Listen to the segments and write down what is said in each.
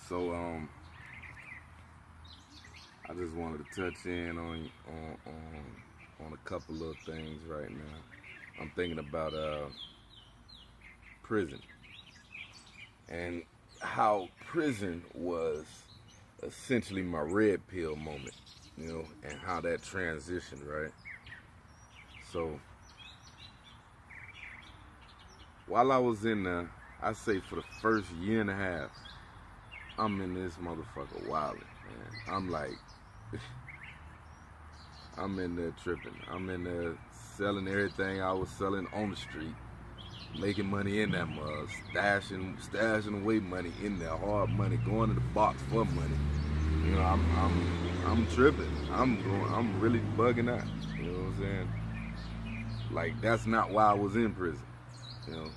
So I just wanted to touch in on a couple of things right now. I'm thinking about prison and how prison was essentially my red pill moment, and how that transitioned, right? So while I was in there, I say for the first year and a half, I'm in this motherfucker wilding, man. I'm like, I'm in there tripping. I'm in there selling everything I was selling on the street, making money in that mug, stashing away money in there, hard money, going to the box for money. I'm tripping. I'm really bugging out. You know what I'm saying? Like, that's not why I was in prison. You know.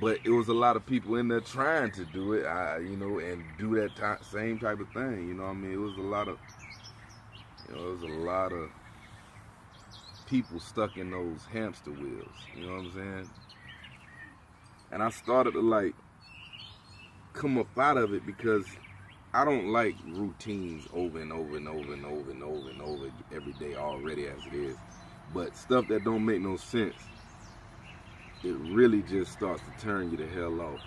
But it was a lot of people in there trying to do it, and do that same type of thing. You know what I mean? It was a lot of people stuck in those hamster wheels. You know what I'm saying? And I started to like come up out of it because I don't like routines over and over and over and over and over and over every day already as it is. But stuff that don't make no sense, it really just starts to turn you the hell off.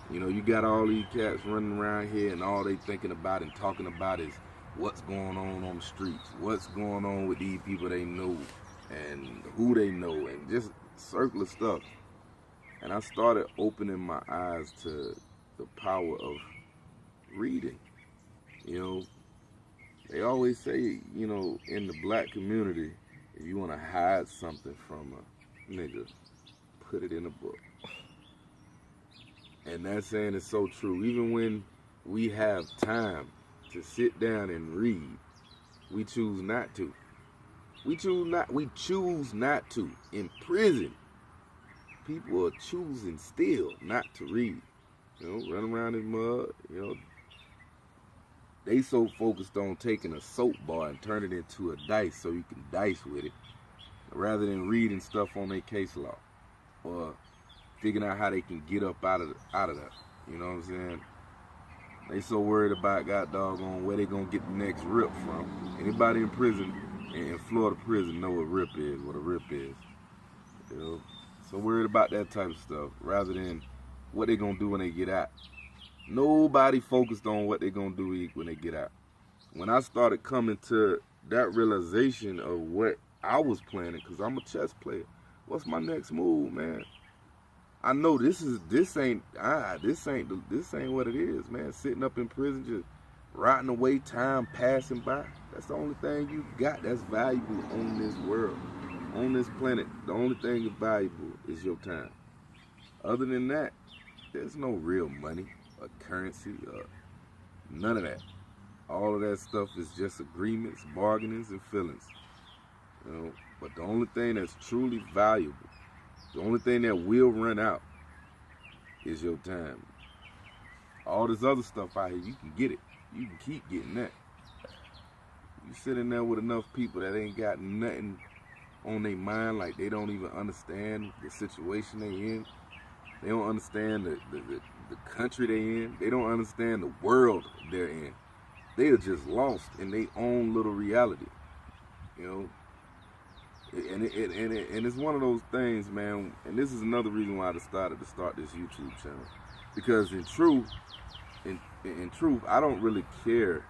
You got all these cats running around here and all they thinking about and talking about is what's going on the streets, what's going on with these people they know and who they know, and just circular stuff. And I started opening my eyes to the power of reading. They always say, in the black community, if you want to hide something from a nigga, put it in a book. And that saying is so true. Even when we have time to sit down and read, we choose not to. We choose not to. In prison, people are choosing still not to read. Run around in mud, They so focused on taking a soap bar and turn it into a dice so you can dice with it, rather than reading stuff on their case law or figuring out how they can get up out of that. You know what I'm saying? They so worried about god doggone where they gonna get the next rip from. Anybody in prison, in Florida prison, know what a rip is. So worried about that type of stuff rather than what they gonna do when they get out. Nobody focused on what they gonna do when they get out. When I started coming to that realization of what I was planning, because I'm a chess player, what's my next move, man? I know this ain't what it is, man. Sitting up in prison, just rotting away, time passing by. That's the only thing you got that's valuable on this world, on this planet. The only thing that's valuable is your time. Other than that, there's no real money or currency or none of that. All of that stuff is just agreements, bargainings, and feelings. But the only thing that's truly valuable, the only thing that will run out, is your time. All this other stuff out here, you can get it. You can keep getting that. You sitting there with enough people that ain't got nothing on their mind, like they don't even understand the situation they in. They don't understand the country they in. They don't understand the world they're in. They are just lost in their own little reality. And it's one of those things, man. And this is another reason why I decided to start this YouTube channel, because in truth, I don't really care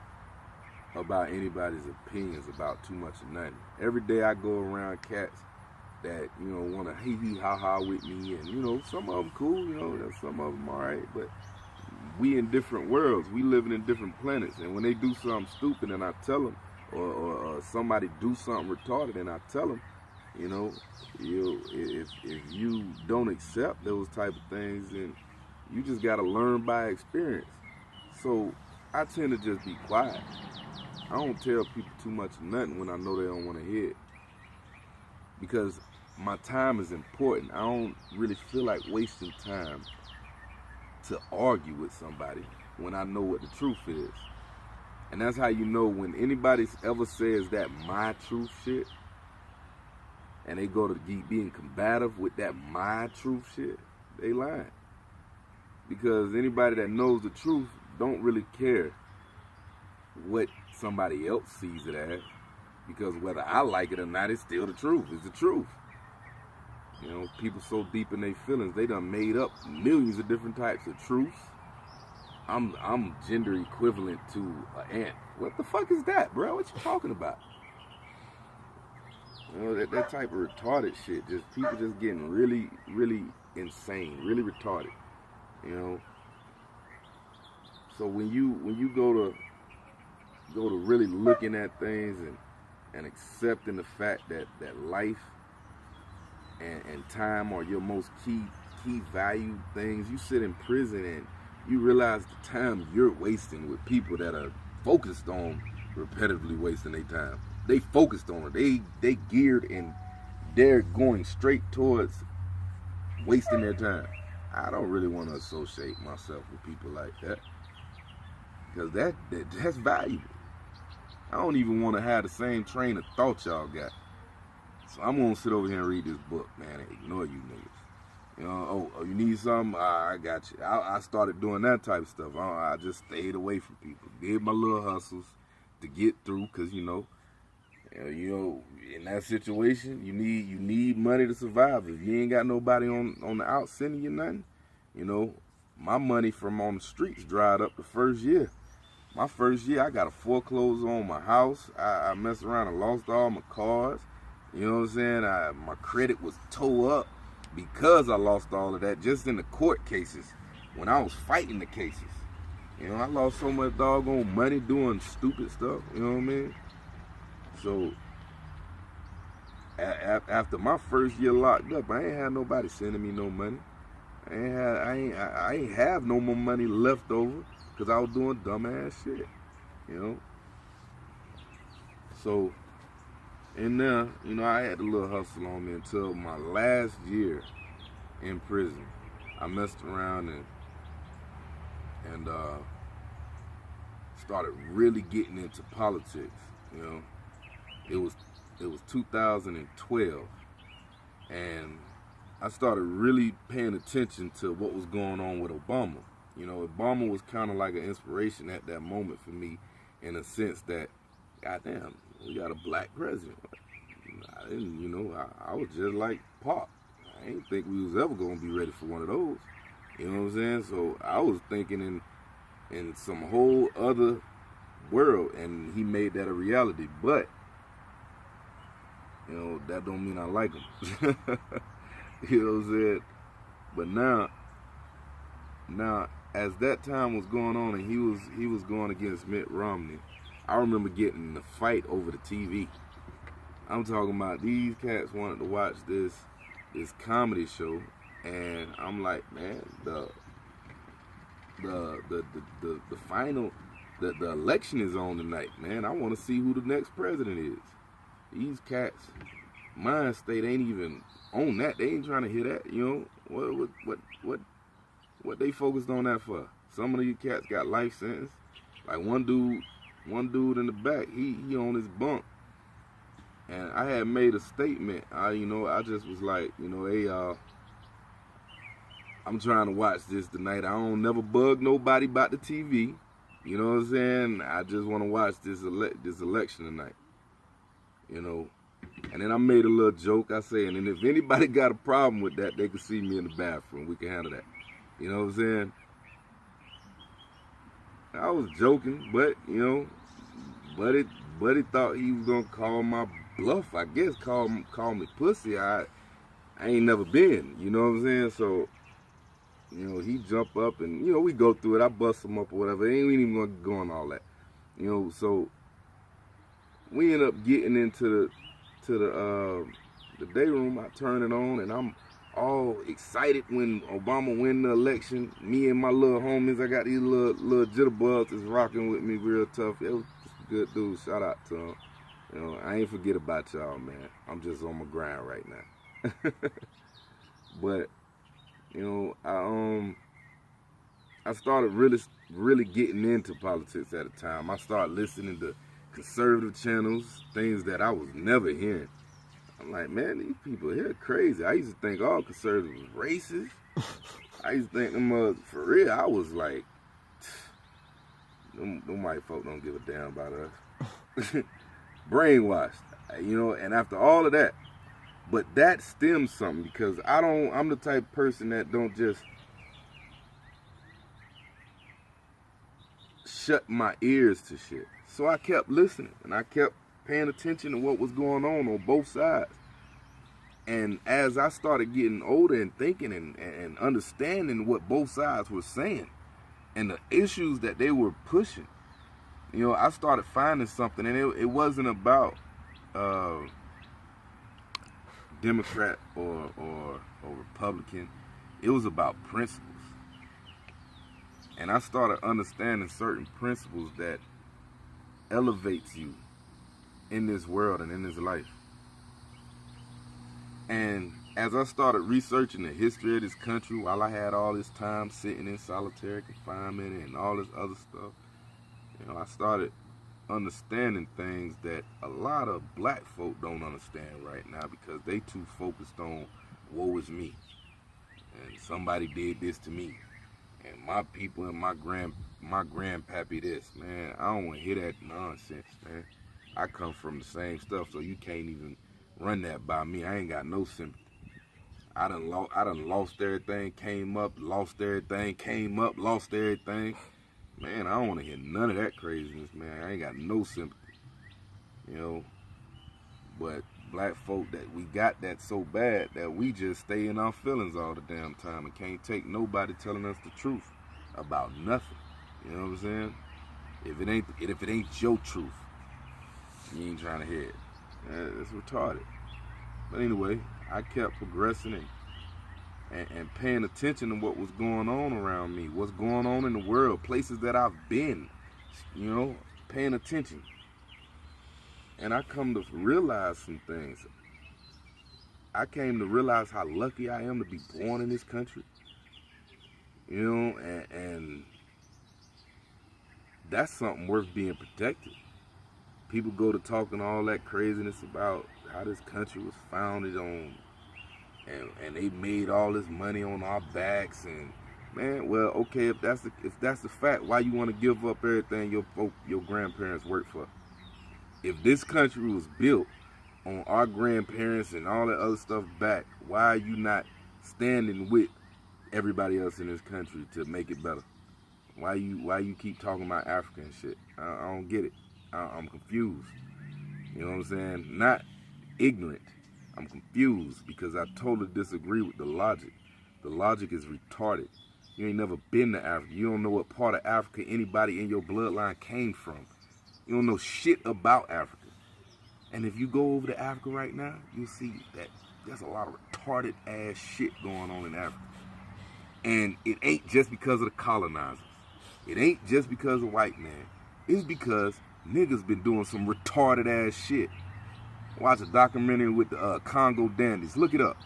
about anybody's opinions about too much of nothing. Every day I go around cats that want to hee ha ha with me, and some of them cool, some of them alright, but we in different worlds. We living in different planets, and when they do something stupid, and I tell them, or somebody do something retarded, and I tell them, if you don't accept those type of things, then you just gotta learn by experience. So I tend to just be quiet. I don't tell people too much of nothing when I know they don't want to hear it, because my time is important. I don't really feel like wasting time to argue with somebody when I know what the truth is. And that's how you know when anybody ever says that my truth shit, and they go to being combative with that my truth shit, they lying. Because anybody that knows the truth don't really care what somebody else sees it as, because whether I like it or not, it's still the truth. It's the truth. You know, people so deep in their feelings, they done made up millions of different types of truths. I'm gender equivalent to an ant. What the fuck is that, bro? What you talking about? You know, that type of retarded shit. Just people just getting really, really insane, really retarded. You know. So when you go to really looking at things and accepting the fact that life and time are your most key valued things, you sit in prison and you realize the time you're wasting with people that are focused on repetitively wasting their time. They focused on it. They geared and they're going straight towards wasting their time. I don't really want to associate myself with people like that, because that's valuable. I don't even want to have the same train of thought y'all got. So I'm gonna sit over here and read this book, man, and ignore you niggas. You know, oh, you need something? I got you. I started doing that type of stuff. I just stayed away from people. Did my little hustles to get through, because you know, in that situation, you need money to survive. If you ain't got nobody on the out sending you nothing, you know, my money from on the streets dried up the first year. My first year, I got a foreclosure on my house. I messed around and lost all my cars. You know what I'm saying? My credit was tore up because I lost all of that just in the court cases when I was fighting the cases. You know, I lost so much doggone money doing stupid stuff. You know what I mean? So after my first year locked up, I ain't had nobody sending me no money. I ain't have no more money left over because I was doing dumbass shit. You know. So in there, you know, I had a little hustle on me until my last year in prison. I messed around and started really getting into politics. You know, it was 2012, and I started really paying attention to what was going on with Obama. You know, Obama was kind of like an inspiration at that moment for me, in a sense that, goddamn, we got a black president. I didn't, you know, I was just like Pop. I didn't think we was ever gonna be ready for one of those. You know what I'm saying? So I was thinking in some whole other world, and he made that a reality. But you know, that don't mean I like him. You know what I'm saying? But now, as that time was going on and he was going against Mitt Romney, I remember getting in a fight over the TV. I'm talking about these cats wanted to watch this comedy show, and I'm like, man, the final, the election is on tonight, man. I want to see who the next president is. These cats, mind state ain't even on that. They ain't trying to hear that. You know what they focused on that for? Some of these cats got life sentence. Like one dude in the back, he on his bunk. And I had made a statement. I just was like, you know, hey y'all, I'm trying to watch this tonight. I don't never bug nobody about the TV. You know what I'm saying? I just want to watch this election tonight. You know, and then I made a little joke. I say, and if anybody got a problem with that, they can see me in the bathroom. We can handle that. You know what I'm saying? I was joking, but you know, Buddy thought he was gonna call my bluff. I guess call me pussy. I ain't never been. You know what I'm saying? So, you know, he jump up and you know we go through it. I bust him up or whatever. Ain't even gonna go on all that. You know, so we end up getting into the day room. I turn it on and I'm all excited when Obama win the election. Me and my little homies, I got these little jitterbugs that's rocking with me real tough. It was just a good dude. Shout out to him. You know, I ain't forget about y'all, man. I'm just on my grind right now. But you know, I started really getting into politics at the time. I started listening to conservative channels, things that I was never hearing. I'm like, man, these people here are crazy. I used to think all conservatives was racist. I used to think them for real. I was like, them white folk don't give a damn about us. Brainwashed, and after all of that, but that stems something because I'm the type of person that don't just shut my ears to shit. So I kept listening and I kept paying attention to what was going on both sides. And as I started getting older and thinking and understanding what both sides were saying and the issues that they were pushing, I started finding something, and it wasn't about Democrat or Republican. It was about principles. And I started understanding certain principles that elevates you in this world and in this life. And as I started researching the history of this country while I had all this time sitting in solitary confinement and all this other stuff, I started understanding things that a lot of black folk don't understand right now because they too focused on woe is me and somebody did this to me and my people and my grandpappy this. Man, I don't want to hear that nonsense, man. I come from the same stuff, so you can't even run that by me. I ain't got no sympathy. I done lost everything, came up, lost everything, came up, lost everything. Man, I don't want to hear none of that craziness, man. I ain't got no sympathy. But black folk, that we got that so bad that we just stay in our feelings all the damn time and can't take nobody telling us the truth about nothing. You know what I'm saying? If it ain't your truth, you ain't trying to hear it. It's retarded. But anyway, I kept progressing and paying attention to what was going on around me, what's going on in the world, places that I've been, paying attention. And I come to realize some things. I came to realize how lucky I am to be born in this country. And that's something worth being protected. People go to talking all that craziness about how this country was founded on, and they made all this money on our backs, and man, well, okay, if that's the fact, why you want to give up everything your grandparents worked for? If this country was built on our grandparents and all that other stuff back, why are you not standing with everybody else in this country to make it better? Why you keep talking about Africa and shit? I don't get it. I'm confused. You know what I'm saying? Not ignorant. I'm confused because I totally disagree with the logic. The logic is retarded. You ain't never been to Africa. You don't know what part of Africa anybody in your bloodline came from. You don't know shit about Africa. And if you go over to Africa right now, you'll see that there's a lot of retarded ass shit going on in Africa. And it ain't just because of the colonizers. It ain't just because of white man. It's because niggas been doing some retarded ass shit. Watch a documentary with the Congo dandies. Look it up.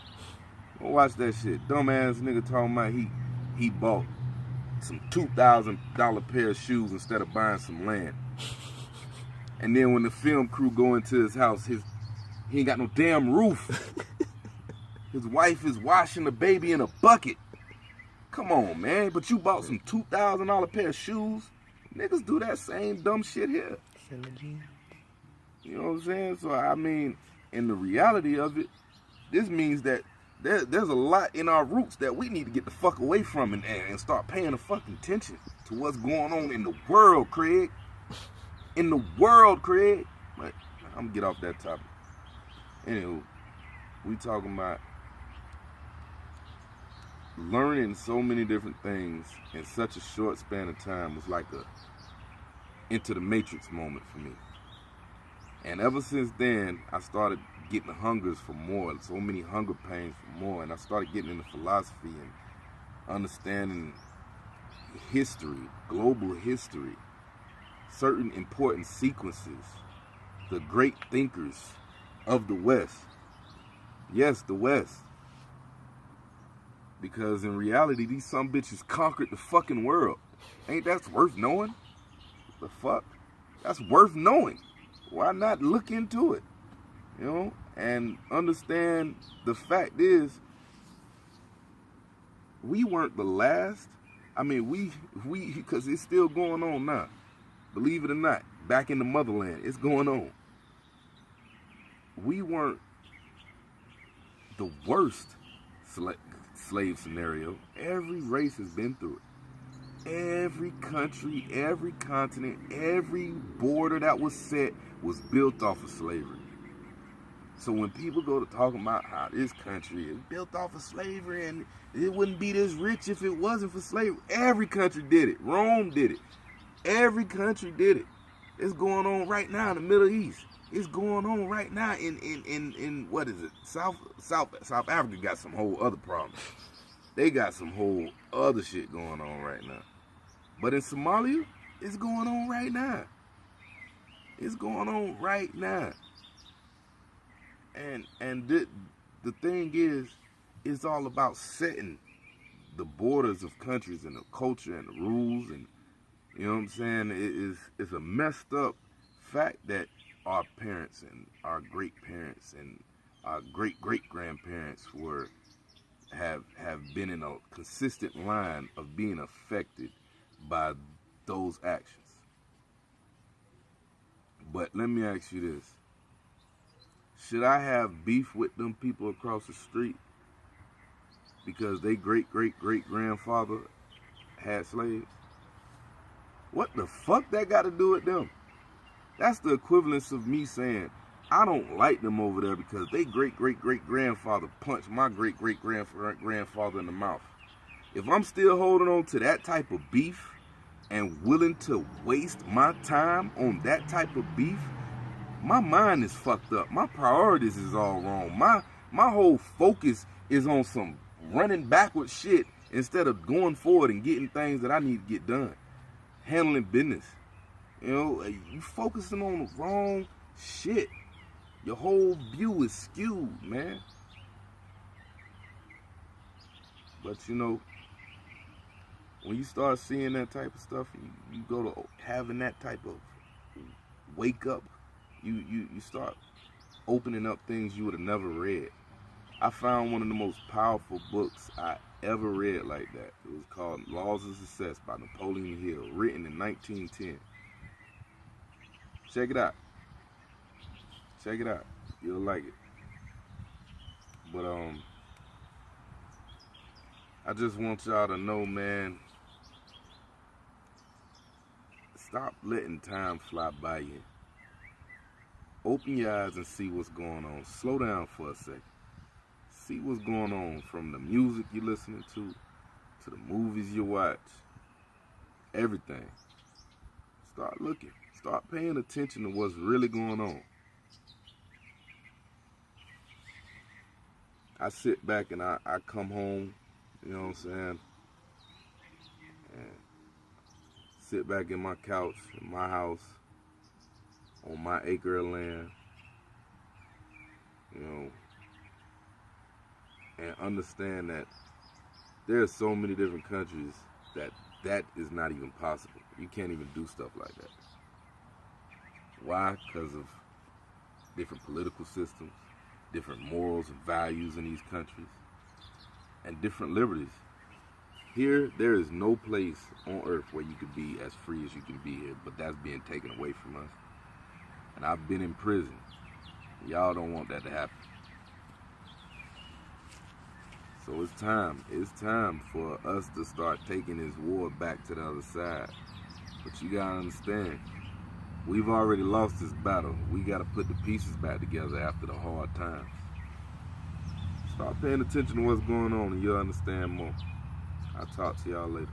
Go watch that shit. Dumbass nigga talking about he bought some $2,000 pair of shoes instead of buying some land. And then when the film crew go into his house, he ain't got no damn roof. His wife is washing the baby in a bucket. Come on, man. But you bought some $2,000 pair of shoes. Niggas do that same dumb shit here. You know what I'm saying? So, I mean, in the reality of it, this means that there's a lot in our roots that we need to get the fuck away from and start paying the fucking attention to what's going on in the world, Craig. In the world, Craig. But I'm gonna get off that topic. Anywho, we talking about learning so many different things in such a short span of time was like a into the matrix moment for me. And ever since then, I started getting the hungers for more, so many hunger pains for more, and I started getting into philosophy and understanding history, global history, certain important sequences, the great thinkers of the West. Yes, the West. Because in reality, these some bitches conquered the fucking world. Ain't that worth knowing? The fuck? That's worth knowing. Why not look into it? You know? And understand the fact is, we weren't the last. I mean, we because it's still going on now. Believe it or not, back in the motherland, it's going on. We weren't the worst slave scenario. Every race has been through it. Every country, every continent, every border that was set was built off of slavery. So when people go to talking about how this country is built off of slavery and it wouldn't be this rich if it wasn't for slavery, every country did it. Rome did it. Every country did it. It's going on right now in the Middle East. It's going on right now in what is it? South Africa got some whole other problems. They got some whole other shit going on right now. But in Somalia, it's going on right now. It's going on right now. And the thing is, it's all about setting the borders of countries and the culture and the rules, and you know what I'm saying? It's a messed up fact that our parents and our great parents and our great great grandparents have been in a consistent line of being affected by those actions. But let me ask you this. Should I have beef with them people across the street because they great-great-great-grandfather had slaves? What the fuck that got to do with them? That's the equivalence of me saying, I don't like them over there because they great-great-great-grandfather punched my great-great-grandfather in the mouth. If I'm still holding on to that type of beef and willing to waste my time on that type of beef, my mind is fucked up. My priorities is all wrong. My whole focus is on some running backwards shit instead of going forward and getting things that I need to get done. Handling business. You know, you focusing on the wrong shit. Your whole view is skewed, man. But you know, when you start seeing that type of stuff, you go to having that type of wake up, you start opening up things you would have never read. I found one of the most powerful books I ever read like that. It was called Laws of Success by Napoleon Hill, written in 1910. Check it out. Check it out. You'll like it. But I just want y'all to know, man, stop letting time fly by you. Open your eyes and see what's going on. Slow down for a second. See what's going on, from the music you're listening to the movies you watch. Everything. Start looking. Start paying attention to what's really going on. I sit back and I come home, you know what I'm saying, and sit back in my couch, in my house, on my acre of land, you know, and understand that there are so many different countries that is not even possible. You can't even do stuff like that. Why? Because of different political systems, different morals and values in these countries, and different liberties. Here, there is no place on earth where you could be as free as you can be here, but that's being taken away from us. And I've been in prison. Y'all don't want that to happen. So it's time for us to start taking this war back to the other side. But you gotta understand, we've already lost this battle. We gotta put the pieces back together after the hard times. Start paying attention to what's going on and you'll understand more. I'll talk to y'all later.